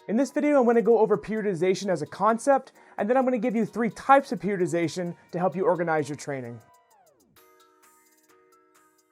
In this video, I'm going to go over periodization as a concept, and then I'm going to give you 3 types of periodization to help you organize your training.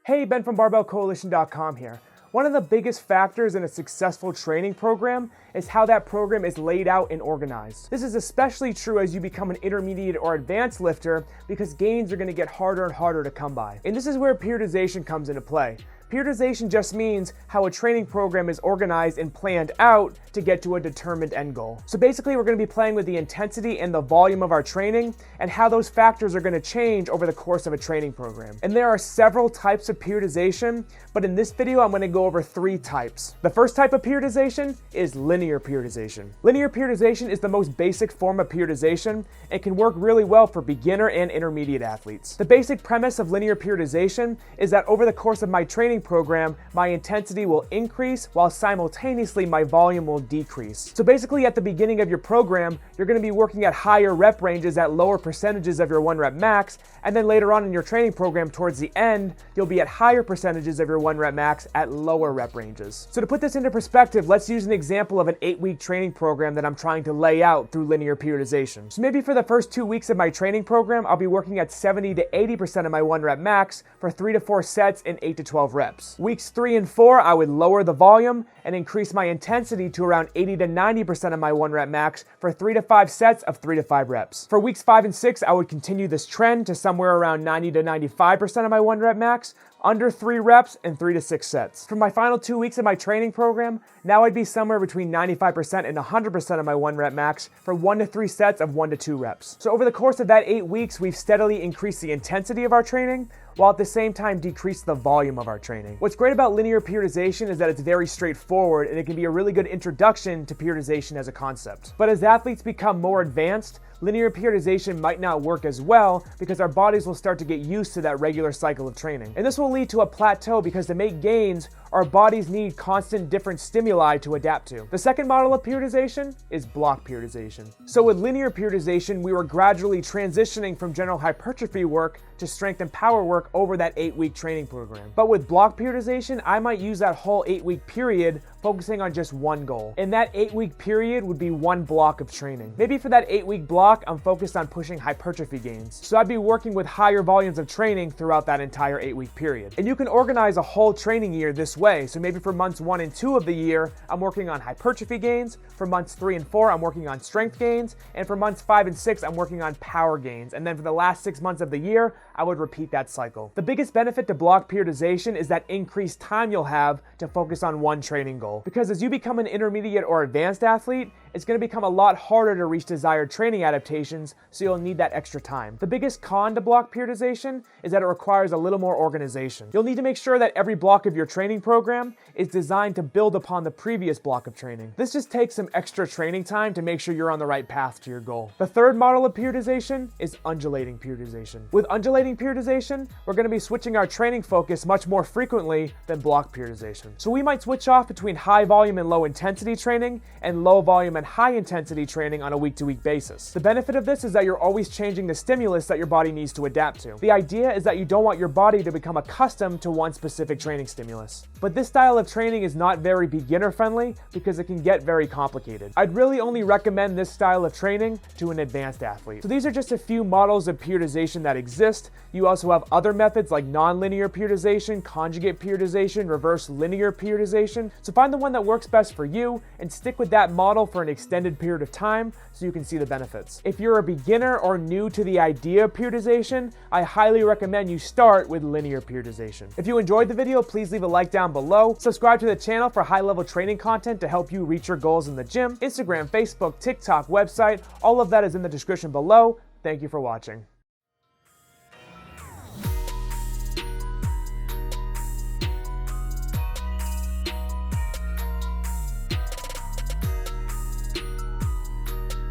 Hey, Ben from BarbellCoalition.com here. One of the biggest factors in a successful training program is how that program is laid out and organized. This is especially true as you become an intermediate or advanced lifter because gains are going to get harder and harder to come by. And this is where periodization comes into play. Periodization just means how a training program is organized and planned out to get to a determined end goal. So basically, we're going to be playing with the intensity and the volume of our training and how those factors are going to change over the course of a training program. And there are several types of periodization, but in this video, I'm going to go over 3 types. The first type of periodization is linear periodization. Linear periodization is the most basic form of periodization and can work really well for beginner and intermediate athletes. The basic premise of linear periodization is that over the course of my training program, my intensity will increase while simultaneously my volume will decrease. So basically at the beginning of your program, you're going to be working at higher rep ranges at lower percentages of your 1 rep max, and then later on in your training program towards the end, you'll be at higher percentages of your 1 rep max at lower rep ranges. So to put this into perspective, let's use an example of an 8-week training program that I'm trying to lay out through linear periodization. So maybe for the first 2 weeks of my training program, I'll be working at 70 to 80% of my 1 rep max for 3 to 4 sets in 8 to 12 reps. Weeks 3 and 4, I would lower the volume and increase my intensity to around 80 to 90% of my 1 rep max for 3 to 5 sets of 3 to 5 reps. For weeks 5 and 6, I would continue this trend to somewhere around 90 to 95% of my 1 rep max, under 3 reps and 3 to 6 sets. For my final 2 weeks of my training program, now I'd be somewhere between 95% and 100% of my 1 rep max for 1 to 3 sets of 1 to 2 reps. So over the course of that 8 weeks, we've steadily increased the intensity of our training, while at the same time decrease the volume of our training. What's great about linear periodization is that it's very straightforward and it can be a really good introduction to periodization as a concept. But as athletes become more advanced, linear periodization might not work as well because our bodies will start to get used to that regular cycle of training. And this will lead to a plateau because to make gains, our bodies need constant different stimuli to adapt to. The second model of periodization is block periodization. So with linear periodization, we were gradually transitioning from general hypertrophy work to strength and power work over that 8-week training program. But with block periodization, I might use that whole 8-week period focusing on just one goal. And that 8-week period would be one block of training. Maybe for that 8-week block, I'm focused on pushing hypertrophy gains. So I'd be working with higher volumes of training throughout that entire 8-week period. And you can organize a whole training year this way. So maybe for months 1 and 2 of the year, I'm working on hypertrophy gains. For months 3 and 4, I'm working on strength gains. And for months 5 and 6, I'm working on power gains. And then for the last 6 months of the year, I would repeat that cycle. The biggest benefit to block periodization is that increased time you'll have to focus on one training goal. Because as you become an intermediate or advanced athlete, it's going to become a lot harder to reach desired training adaptations, so you'll need that extra time. The biggest con to block periodization is that it requires a little more organization. You'll need to make sure that every block of your training program is designed to build upon the previous block of training. This just takes some extra training time to make sure you're on the right path to your goal. The third model of periodization is undulating periodization. With undulating periodization, we're going to be switching our training focus much more frequently than block periodization. So we might switch off between high volume and low intensity training and low volume and high intensity training on a week-to-week basis. The benefit of this is that you're always changing the stimulus that your body needs to adapt to. The idea is that you don't want your body to become accustomed to one specific training stimulus. But this style of training is not very beginner friendly because it can get very complicated. I'd really only recommend this style of training to an advanced athlete. So these are just a few models of periodization that exist. You also have other methods like non-linear periodization, conjugate periodization, reverse linear periodization. So find the one that works best for you and stick with that model for an extended period of time so you can see the benefits. If you're a beginner or new to the idea of periodization, I highly recommend you start with linear periodization. If you enjoyed the video, please leave a like down below. Subscribe to the channel for high-level training content to help you reach your goals in the gym. Instagram, Facebook, TikTok, website, all of that is in the description below. Thank you for watching.